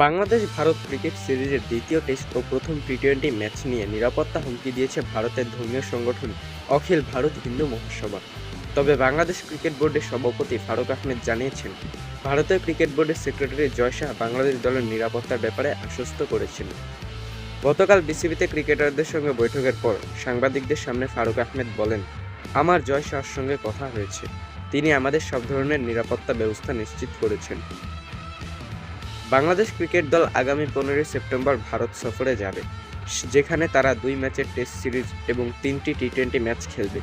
Bangladesh Bharat cricket সিরিজের দ্বিতীয় test ও প্রথম টি-20 ম্যাচ নিয়ে নিরাপত্তা হুমকি দিয়েছে ভারতের ধর্মীয় সংগঠন অখিল ভারত হিন্দু মহাসভা। তবে বাংলাদেশ ক্রিকেট বোর্ডের সভাপতি ফারুক আহমেদ জানিয়েছেন, ভারতের ক্রিকেট বোর্ডের সেক্রেটারি জয় শাহ বাংলাদেশ দলের নিরাপত্তার ব্যাপারে আশ্বস্ত করেছেন। গতকাল বিসিবিতে ক্রিকেটারদের সঙ্গে বৈঠকের পর সাংবাদিকদের সামনে ফারুক আহমেদ বলেন, আমার জয় শাহর সঙ্গে কথা হয়েছে, তিনি আমাদের সব ধরনের নিরাপত্তা ব্যবস্থা নিশ্চিত করেছেন। বাংলাদেশ ক্রিকেট দল আগামী 15 সেপ্টেম্বর ভারত সফরে যাবে, যেখানে তারা 2 ম্যাচের টেস্ট সিরিজ এবং 3টি টি-20 ম্যাচ খেলবে।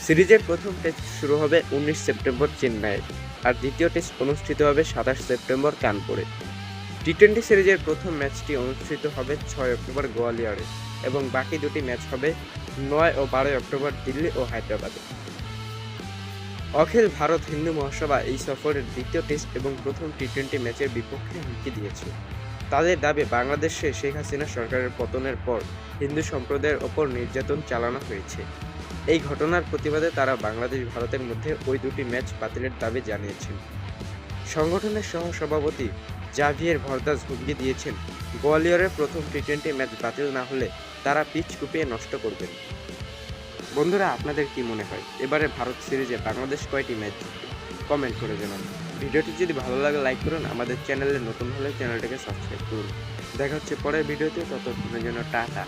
সিরিজের প্রথম টেস্ট শুরু হবে 19 সেপ্টেম্বর চেন্নাইয়ে, আর দ্বিতীয় টেস্ট অনুষ্ঠিত হবে 27 সেপ্টেম্বর কানপুরে। টি-20 সিরিজের প্রথম ম্যাচটি অনুষ্ঠিত হবে 6 অক্টোবর গোয়ালিয়রে এবং বাকি দুটি ম্যাচ হবে 9 ও 12 অক্টোবর দিল্লি ও হায়দ্রাবাদে। অখিল ভারত হিন্দু মহাসভা এই সফরের দ্বিতীয় টেস্ট এবং প্রথম টি-20 ম্যাচের বিপক্ষে হুমকি দিয়েছে। তাদের দাবি, বাংলাদেশে শেখ হাসিনা সরকারের পতনের পর হিন্দু সম্প্রদায়ের ওপর নির্যাতন চালানো হয়েছে। এই ঘটনার প্রতিবাদে তারা বাংলাদেশ ভারতের মধ্যে ওই দুটি ম্যাচ বাতিলের দাবি জানিয়েছেন। সংগঠনের সহ-সভাপতি জাভিয়ের ভরদাস হুমকি দিয়েছেন, গোয়ালিয়রের প্রথম টি-20 ম্যাচ বাতিল না হলে তারা পিচ কুপিয়ে নষ্ট করবেন। বন্ধুরা, আপনাদের কি মনে হয় এবারে ভারত সিরিজে বাংলাদেশ কয়টি ম্যাচ জিতবে? কমেন্ট করে জানান। ভিডিওটি যদি ভালো লাগে লাইক করুন, আমাদের চ্যানেলে নতুন হলে চ্যানেলটিকে সাবস্ক্রাইব করুন। দেখা হচ্ছে পরের ভিডিওতে, ততক্ষণের জন্য টাটা।